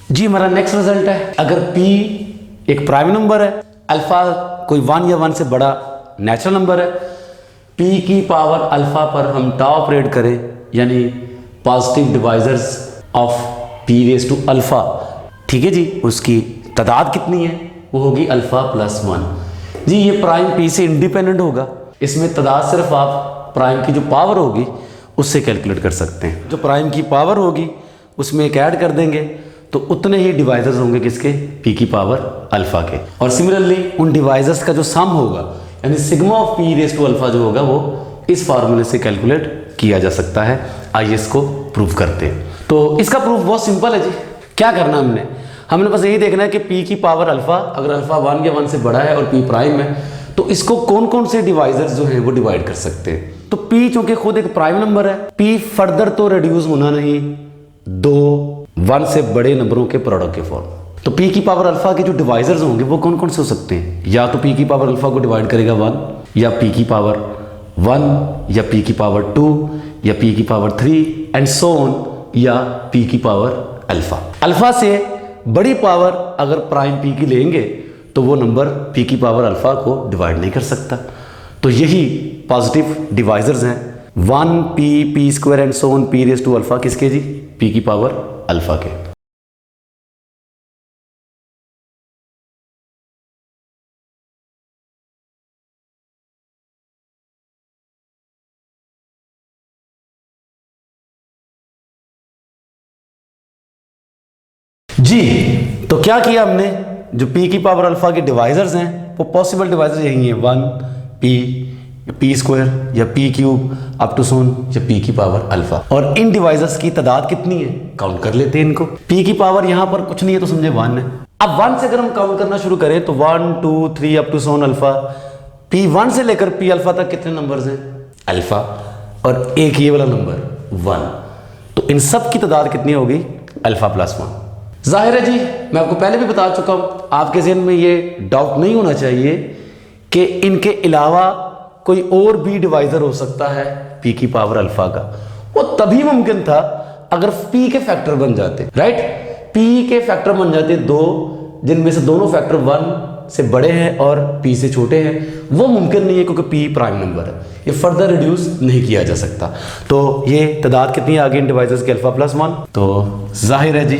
जी हमारा next result है, अगर p एक प्राइम नंबर है, अल्फा कोई 1 या 1 से बड़ा नेचुरल नंबर है, p की पावर अल्फा पर हम टा ऑपरेट करें, यानी positive divisors of p raise to alpha, ठीक है जी, उसकी तादाद कितनी है, वो होगी अल्फा प्लस 1। जी ये प्राइम p से इंडिपेंडेंट होगा, इसमें तादाद सिर्फ आप प्राइम की जो पावर होगी उससे कैलकुलेट कर सकते हैं। जो प्राइम की पावर होगी उसमें एक ऐड कर देंगे तो उतने ही डिवाइजर्स होंगे किसके, p की पावर अल्फा के। और सिमिलरली उन डिवाइजर्स का जो सम होगा यानी sigma of p raise to alpha जो होगा वो इस फार्मूले से कैलकुलेट किया जा सकता है। आइए इसको प्रूव करते हैं। तो इसका प्रूफ बहुत सिंपल है जी। क्या करना हमने बस यही देखना है कि p की पावर अल्फा, अगर अल्फा 1 या 1 से बड़ा है और p प्राइम है तो इसको कौन कौन से डिवाइजर्स जो हैं वो डिवाइड कर सकते हैं। तो p चूंकि खुद एक प्राइम नंबर है, p फर्दर तो रिड्यूस होना नहीं, दो 1 से बड़े नंबरों के प्रोडक्ट के फॉर्म। तो p की पावर अल्फा के जो डिवाइजर्स होंगे वो कौन कौन से हो सकते हैं, या तो p की पावर अल्फा को डिवाइड करेगा 1, या p की पावर 1, या p की पावर 2, या p की पावर 3 एंड सो ऑन, या p की पावर अल्फा। अल्फा से बड़ी पावर अगर प्राइम p की लेंगे तो वो नंबर p की पावर अल्फा को डिवाइड नहीं कर सकता। तो यही पॉजिटिव डिवाइजर्स हैं 1p p square and so on p raise to alpha, किसके जी, p की पावर अल्फा के। जी तो क्या किया हमने, जो p की पावर अल्फा के डिवाइजर्स हैं वो पॉसिबल डिवाइजर्स यही हैं 1p स्क्वायर या p क्यूब अप टू सोन या p की पावर अल्फा। और इन डिवाइजर्स की तादाद कितनी है काउंट कर लेते हैं इनको। p की पावर यहां पर कुछ नहीं है तो समझे 1 है। अब 1 से अगर हम काउंट करना शुरू करें तो 1 2 3 up to Son alpha, p1 से लेकर p अल्फा तक कितने नंबर्स हैं, अल्फा, और एक ये वाला नंबर 1। तो इन सब की तादाद कितनी होगी, अल्फा प्लस 1। जाहिर है जी, मैं आपको पहले भी बता चुका हूं, आपके ज़हन में ये डाउट नहीं होना चाहिए कि इनके अलावा कोई और भी डिवाइजर हो सकता है p की पावर अल्फा का। वो तभी मुमकिन था अगर p के फैक्टर बन जाते, राइट, p के फैक्टर बन जाते दो, जिनमें से दोनों फैक्टर 1 से बड़े हैं और p से छोटे हैं। वो मुमकिन नहीं है क्योंकि p प्राइम नंबर है, ये फर्दर रिड्यूस नहीं किया जा सकता। तो ये तादाद कितनी आ गई इन डिवाइजर्स की, अल्फा प्लस 1। तो जाहिर है जी,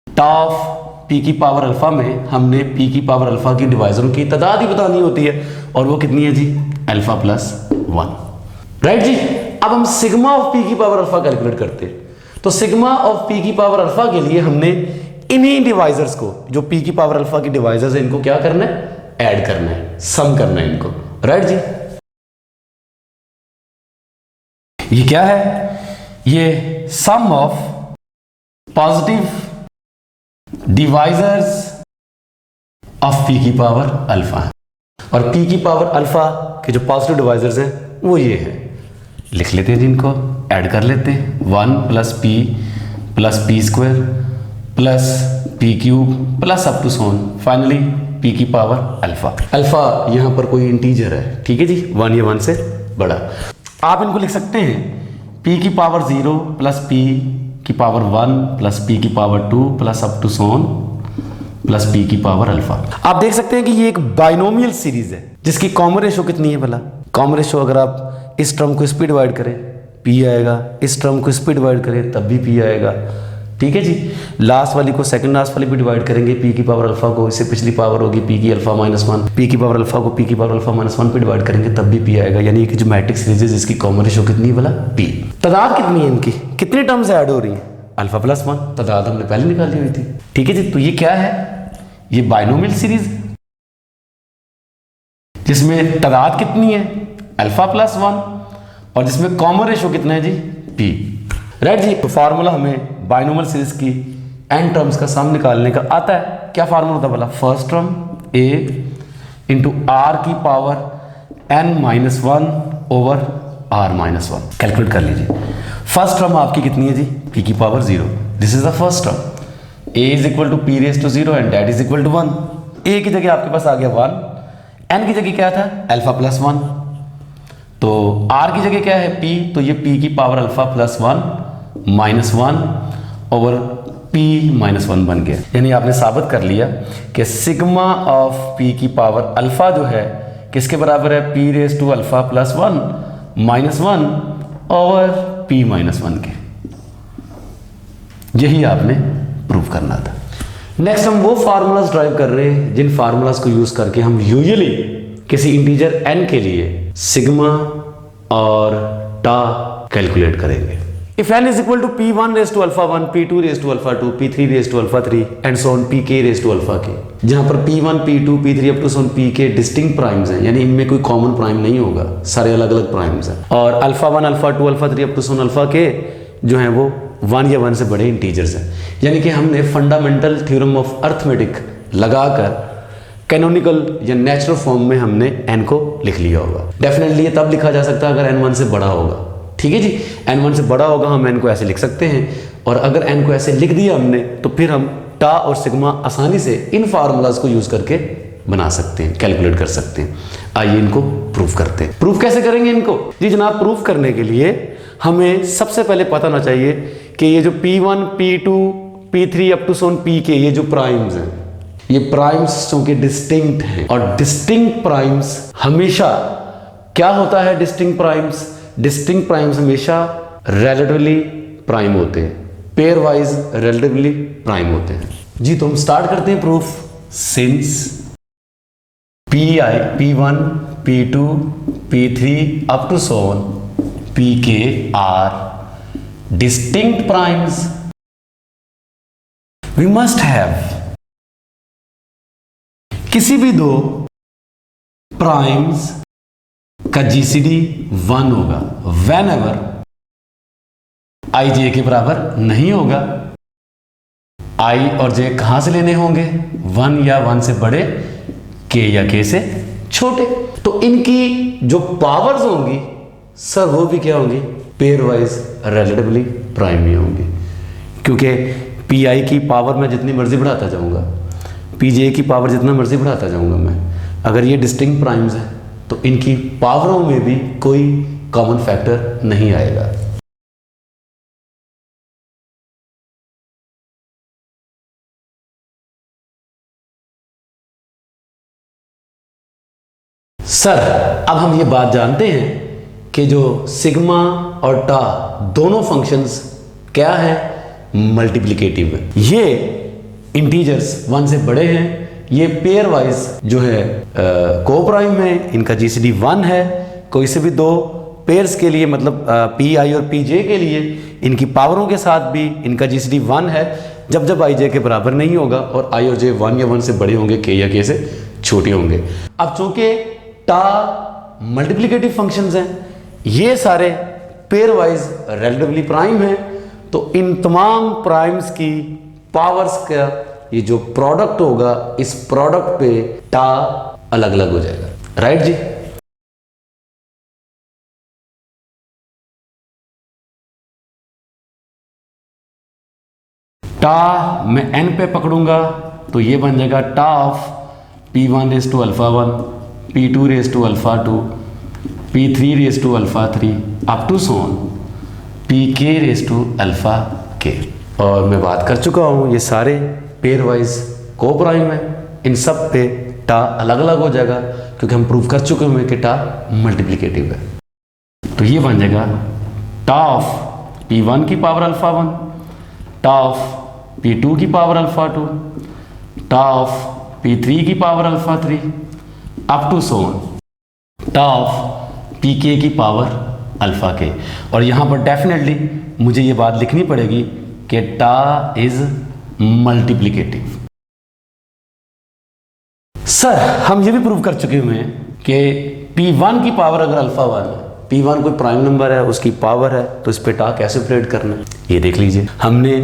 टॉप p की पावर अल्फा में हमने p की पावर अल्फा की डिवाइजरों की तादाद ही बतानी होती है, और वो कितनी है जी, अल्फा प्लस 1, राइट जी। अब हम सिग्मा ऑफ p की पावर अल्फा कैलकुलेट करते हैं। तो सिग्मा ऑफ p की पावर अल्फा के लिए हमने इन्हीं डिवाइजर्स को, जो p की पावर अल्फा की डिवाइजर्स है, इनको क्या करना है, ऐड करना है, सम करना है इनको, राइट जी। ये क्या है, ये sum of positive divisors of p की पावर अल्फा है। और p की पावर अल्फा के जो पॉजिटिव डिवाइजर्स हैं वो ये है, लिख लेते हैं जिनको, ऐड कर लेते हैं, 1 plus p square plus p cube plus up to so on, finally p की पावर अल्फा। अल्फा यहां पर कोई इंटीजर है, ठीक है जी, 1 या 1 से बड़ा। आप इनको लिख सकते हैं p की पावर 0 प्लस p की पावर 1 प्लस p की power 2 plus up to so on plus p की पावर अल्फा। आप देख सकते हैं कि ये एक बाइनोमियल सीरीज है जिसकी कॉमन रेशो कितनी है भला। कॉमन रेशो अगर आप इस टर्म को इस पे डिवाइड करें p आएगा, इस टर्म को इस पे डिवाइड करें तब भी p आएगा, ठीक है जी। लास्ट वाली को सेकंड लास्ट वाली पे डिवाइड करेंगे, p की पावर अल्फा को, इससे पिछली पावर होगी p की अल्फा माइनस 1, p की पावर अल्फा को p की पावर अल्फा माइनस 1 पे डिवाइड करेंगे तब भी p आएगा, यानी कि जो मैट्रिक्स सीरीज है जिसकी कॉमन रेशो कितनी है भला, p। तादाद कितनी है इनकी, कितने टर्म्स ऐड हो रही है, अल्फा प्लस 1, तादाद हमने पहले निकाली हुई थी, ठीक है जी। तो ये क्या है, ये बाइनोमियल सीरीज जिसमें तादाद कितनी है, अल्फा प्लस 1, और जिसमें कॉमन रेशो कितना है जी, p, राइट जी। तो फार्मूला हमें बाइनोमियल सीरीज की n टर्म्स का सम निकालने का आता है। क्या फार्मूला होता है भला, first term a into r की power n minus 1 over r minus 1। Calculate कर लीजिए, फर्स्ट टर्म आपकी कितनी है जी, p की power 0, this is the first term, a is equal to p raise to 0 and that is equal to 1। a की जगह आपके पास आ गया 1, n की जगह क्या था, अल्फा प्लस 1, तो r की जगह क्या है p, तो ये p की power alpha plus 1 minus 1 over p-1 बन गया। यानी आपने साबित कर लिया कि सिग्मा ऑफ p की पावर अल्फा जो है किसके बराबर है, p raise to alpha plus 1 minus 1 over p-1 के। यही आपने प्रूव करना था। नेक्स्ट हम वो फार्मूलाज ड्राइव कर रहे हैं जिन फार्मूलाज को यूज करके हम यूजुअली किसी इंटीजर n के लिए सिग्मा और टा कैलकुलेट करेंगे। If n is equal to p1 raise to alpha 1, p2 raise to alpha 2, p3 raise to alpha 3 and so on pk raise to alpha k, जहां पर p1 p2 p3 up to so on pk distinct primes हैं, यानी इनमें कोई common prime नहीं होगा, सारे अलग अलग प्राइम्स हैं। और alpha 1 alpha 2 alpha 3 up to so on alpha k जो है वो 1 या 1 से बड़े इंटीजर्स हैं। यानी कि हमने फंडामेंटल थ्योरम ऑफ अर्थमेटिक लगाकर कैनोनिकल या नेचुरल फॉर्म में हमने n को लिख लिया होगा। डेफिनेटली ये तब लिखा जा सकता है अगर n 1 से बड़ा होगा। ठीक है जी, n 1 से बड़ा होगा, हम n को ऐसे लिख सकते हैं। और अगर n को ऐसे लिख दिया हमने तो फिर हम टा और सिग्मा आसानी से इन फार्मूलाज को यूज करके बना सकते हैं, कैलकुलेट कर सकते हैं। आइए इनको प्रूफ करते हैं। प्रूफ कैसे करेंगे इनको? जी जनाब, प्रूफ करने के लिए हमें सबसे पहले पता होना चाहिए कि ये जो p1 p2 p3 up to so on pk ये जो प्राइम्स हैं, ये प्राइम्स चूंकि डिस्टिंक्ट हैं, और डिस्टिंक्ट प्राइम्स हमेशा क्या होता है? डिस्टिंक्ट प्राइम्स हमेशा रिलेटिवली प्राइम होते हैं, पेयर वाइज रिलेटिवली प्राइम होते हैं। जी तो हम स्टार्ट करते हैं proof. Since p1 p2 p3 up to so on pk are distinct primes, we must have किसी भी दो प्राइम्स का जीसीडी 1 होगा वेन एवर आई जे के बराबर नहीं होगा। आई और जे कहां से लेने होंगे? 1 या 1 से बड़े, के या के से छोटे। तो इनकी जो पावर्स होंगी सर वो भी क्या होंगी? पेयर वाइज रिलेटिवली प्राइम ही होंगी, क्योंकि पी आई की पावर मैं जितनी मर्जी बढ़ाता जाऊंगा, पी जे की पावर जितना मर्जी बढ़ाता जाऊंगा मैं, अगर ये डिस्टिंक्ट प्राइम्स हैं तो इनकी पावरों में भी कोई कॉमन फैक्टर नहीं आएगा। सर अब हम ये बात जानते हैं कि जो सिग्मा और टा दोनों फंक्शंस क्या है? मल्टीप्लिकेटिव है। ये इंटीजर्स 1 से बड़े हैं, ये पेयर वाइज जो है को प्राइम है, इनका जीसीडी 1 है। कोई से भी दो पेयर्स के लिए मतलब पी आई और पी जे के लिए इनकी पावरों के साथ भी इनका जीसीडी 1 है, जब जब आई जे के बराबर नहीं होगा और आई और जे 1 या 1 से बड़े होंगे, के या के से छोटे होंगे। अब चूंकि टा मल्टीप्लिकेटिव फंक्शंस हैं, ये सारे पेयर वाइज रिलेटिवली प्राइम हैं, तो इन तमाम प्राइम्स की पावर्स का ये जो प्रोडक्ट होगा, इस प्रोडक्ट पे टा अलग अलग हो जाएगा। राइट जी? टा मैं n पे पकड़ूंगा तो ये बन जाएगा tau of p1 raise to alpha 1, p2 raise to alpha 2, p3 raise to alpha 3 up to so on pk raise to alpha k। और मैं बात कर चुका हूं ये सारे पेयर वाइज को प्राइम है, इन सब पे टा अलग अलग हो जाएगा क्योंकि हम प्रूव कर चुके हैं कि टा मल्टीप्लिकेटिव है। तो ये बन जाएगा टा ऑफ p1 की पावर अल्फा 1, टा ऑफ p2 की पावर अल्फा 2, टा ऑफ p3 की पावर अल्फा 3 अप टू सोन टा ऑफ pk की पावर अल्फा k। और यहां पर डेफिनेटली मुझे ये बात लिखनी पड़ेगी कि टा इज मल्टीप्लिकेटिव। सर हम ये भी प्रूव कर चुके हुए हैं कि p1 की पावर अगर अल्फा 1 है, p1 कोई प्राइम नंबर है, उसकी पावर है, तो इस पे टा कैसे ऑपरेट करना है ये देख लीजिए। हमने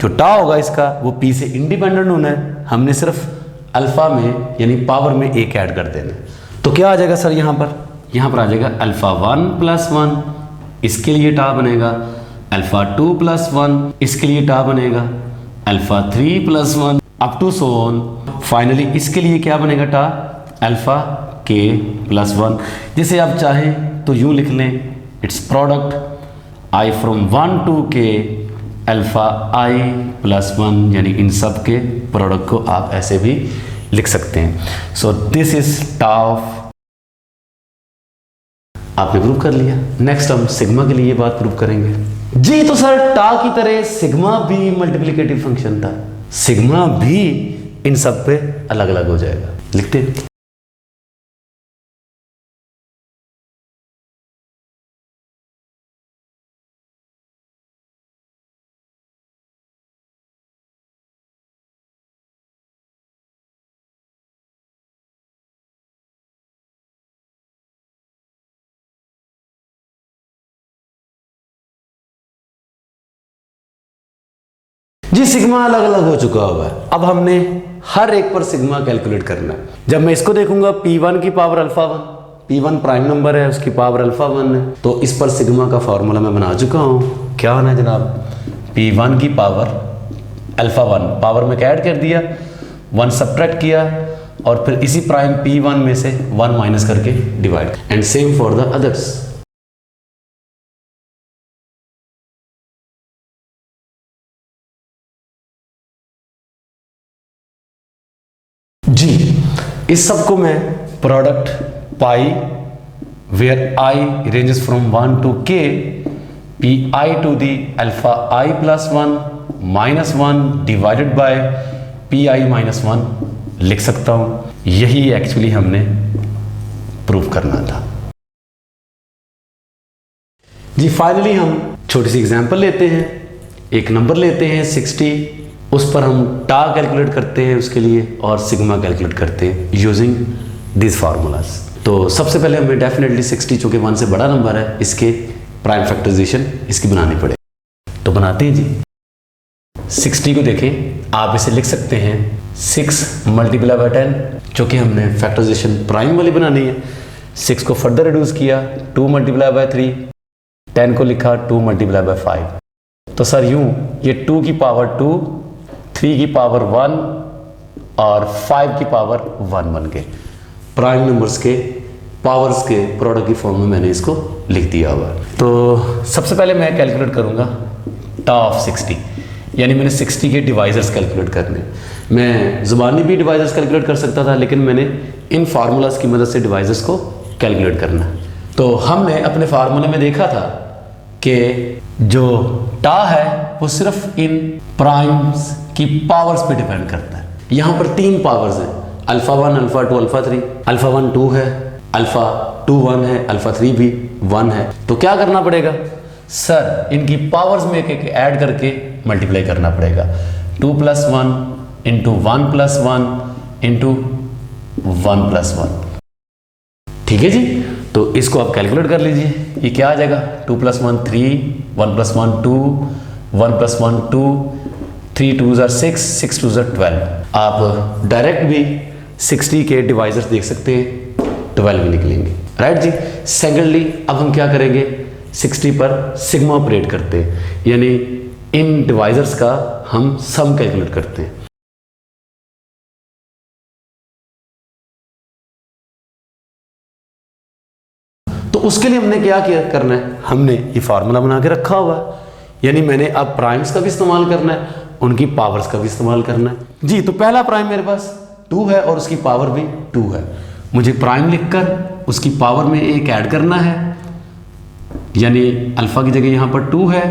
जो टा होगा इसका वो p से इंडिपेंडेंट होना है, हमने सिर्फ अल्फा में यानी पावर में एक ऐड कर देना है। तो क्या आ जाएगा सर? यहाँ पर आ जाएगा अल्फा 1 प्लस 1, इसके लिए टा बनेगा अल्फा 2 प्लस 1, इसके लिए टा बनेगा alpha 3 plus 1 up to so on. Finally इसके लिए क्या बनेगा? टा अल्फा k प्लस 1, जिसे आप चाहें तो यूं लिख लें, it's product i from 1 to k alpha I plus 1 यानी इन सब के प्रोडक्ट को आप ऐसे भी लिख सकते हैं। So this is tau. आपने प्रूव कर लिया। नेक्स्ट हम सिग्मा के लिए ये बात प्रूव करेंगे। जी तो सर टा की तरह सिग्मा भी मल्टीप्लिकेटिव फंक्शन था, सिग्मा भी इन सब पे अलग अलग हो जाएगा। लिखते हैं। जी सिग्मा अलग अलग हो चुका हुआ है। अब हमने हर एक पर सिग्मा कैलकुलेट करना है। जब मैं इसको देखूंगा P1 की power alpha 1, P1 prime number है, उसकी पावर अल्फा 1 है, तो इस पर सिग्मा का फॉर्मूला मैं बना चुका हूँ। क्या होना है जनाब, P1 की पावर अल्फा 1, पावर में क्या ऐड कर दिया, 1 सब्ट्रैक्ट किया और फिर इसी प्राइम P1 में से 1 माइनस करके divide, and same for the others. जी इस सब को मैं product pi where i ranges from 1 to k p i to the alpha i plus 1 minus 1 divided by p i minus 1 लिख सकता हूं। यही एक्चुअली हमने प्रूव करना था। जी फाइनली हम छोटी सी एग्जांपल लेते हैं। एक नंबर लेते हैं 60, उस पर हम टा कैलकुलेट करते हैं उसके लिए और सिग्मा कैलकुलेट करते हैं यूजिंग दिस फार्मूलाज। तो सबसे पहले हमें डेफिनेटली 60 चूंकि 1 से बड़ा नंबर है, इसके प्राइम फैक्टराइजेशन इसकी बनानी पड़ेगी। तो बनाते हैं जी। 60 को देखें, आप इसे लिख सकते हैं 6 मल्टीप्लाई बाय 10, चूंकि हमने फैक्टराइजेशन प्राइम वाली बनानी है। 6 को फर्दर रिड्यूस किया, 2 मल्टीप्लाई बाय 3, 10 को लिखा 2 मल्टीप्लाई बाय 5। तो सर यूं ये 2 की पावर 2, 3 की पावर 1 और 5 की पावर 1 बन गए। प्राइम नंबर्स के पावर्स के प्रोडक्ट की फॉर्म में मैंने इसको लिख दिया हुआ। तो सबसे पहले मैं कैलकुलेट करूंगा टा ऑफ 60, यानी मैंने 60 के डिवाइजर्स कैलकुलेट करने। मैं ज़ुबानी भी डिवाइजर्स कैलकुलेट कर सकता था, लेकिन मैंने इन फार्मूलाज की मदद से डिवाइजर्स को कैलकुलेट करना। तो हमने अपने फार्मूले में देखा था कि जो टा है वो सिर्फ इन प्राइम्स की पावर्स पे डिपेंड करता है। यहाँ पर 3 पावर्स हैं, अल्फा 1, अल्फा 2, अल्फा 3। अल्फा 1 2 है, अल्फा 2 1 है, अल्फा 3 भी 1 है। तो क्या करना पड़ेगा सर, इनकी पावर्स में एक एक ऐड करके मल्टीप्लाई करना पड़ेगा। 2 + 1 इंटू 1 + 1 इंटू 1 + 1। ठीक है जी। तो इसको आप कैलकुलेट कर लीजिए। ये क्या आ जाएगा, 2 + 1 3, 1 + 1 2, 1 + 1 2, 3 2s are 6, 6 2s are 12। आप डायरेक्ट भी 60 के डिवाइजर्स देख सकते हैं, 12 भी निकलेंगे। राइट जी। सेकेंडली अब हम क्या करेंगे, 60 पर सिग्मा ऑपरेट करते हैं, यानी इन डिवाइजर्स का हम सम कैलकुलेट करते हैं। तो उसके लिए हमने क्या करना है, हमने ये फार्मूला बना के रखा हुआ है, यानी मैंने अब प्राइम्स का भी इस्तेमाल करना है, उनकी पावर्स का भी इस्तेमाल करना है। जी तो पहला प्राइम मेरे पास 2 है और उसकी पावर भी 2 है। मुझे प्राइम लिखकर उसकी पावर में एक ऐड करना है, यानी अल्फा की जगह यहाँ पर 2 है,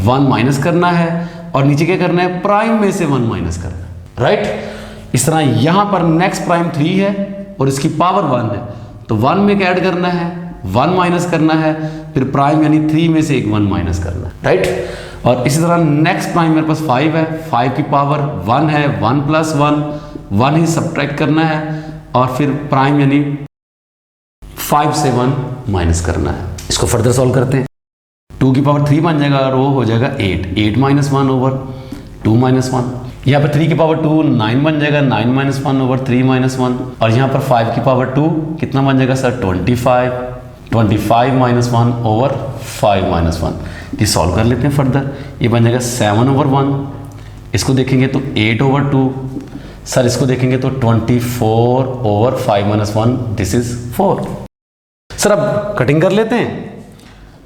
1 माइनस करना है और नीचे क्या करना है, प्राइम में से 1 माइनस करना है। राइट। इस तरह यहाँ पर नेक्स्ट प्राइम 3 है और इसकी पावर 1 है, तो 1 में क्या ऐड करना है, 1 माइनस करना है, फिर प्राइम यानी 3 में से एक 1 माइनस करना है। राइट। और इसी तरह नेक्स्ट प्राइम मेरे पास 5 है, 5 की पावर 1 है, 1 + 1, 1 ही सब्ट्रैक्ट करना है और फिर प्राइम यानी 5 से 1 माइनस करना है। इसको फर्दर सॉल्व करते हैं। 2 की पावर 3 बन जाएगा और वो हो जाएगा 8, 8 - 1 ओवर 2 - 1। यहाँ पर 3 की पावर 2 9 बन जाएगा, 9 - 1 ओवर 3 - 1। और यहाँ पर 5 की पावर 2 कितना बन जाएगा सर, 25, 25 - 1 ओवर 5 - 1। ये सॉल्व कर लेते हैं फर्दर। ये बन जाएगा 7 ओवर 1। इसको देखेंगे तो 8 ओवर 2। सर इसको देखेंगे तो 24 ओवर 5 - 1, दिस इज 4। सर अब कटिंग कर लेते हैं।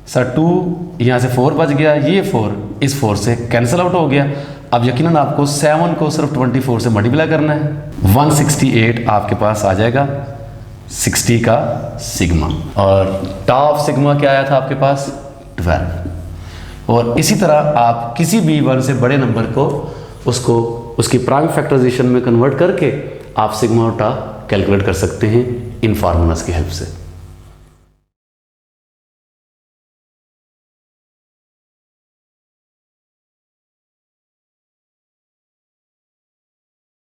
सर 2 यहाँ से 4 बच गया, ये 4 इस 4 से कैंसिल आउट हो गया। अब यकीनन आपको 7 को सिर्फ 24 से मल्टीप्लाई करना है, 168 आपके पास आ जाएगा 60 का सिग्मा, और टॉप सिग्मा क्या आया था आपके पास 12। और इसी तरह आप किसी भी 1 से बड़े नंबर को उसको उसकी प्राइम फैक्टराइजेशन में कन्वर्ट करके आप सिग्मा और टा कैलकुलेट कर सकते हैं इन फार्मूलाज की हेल्प से।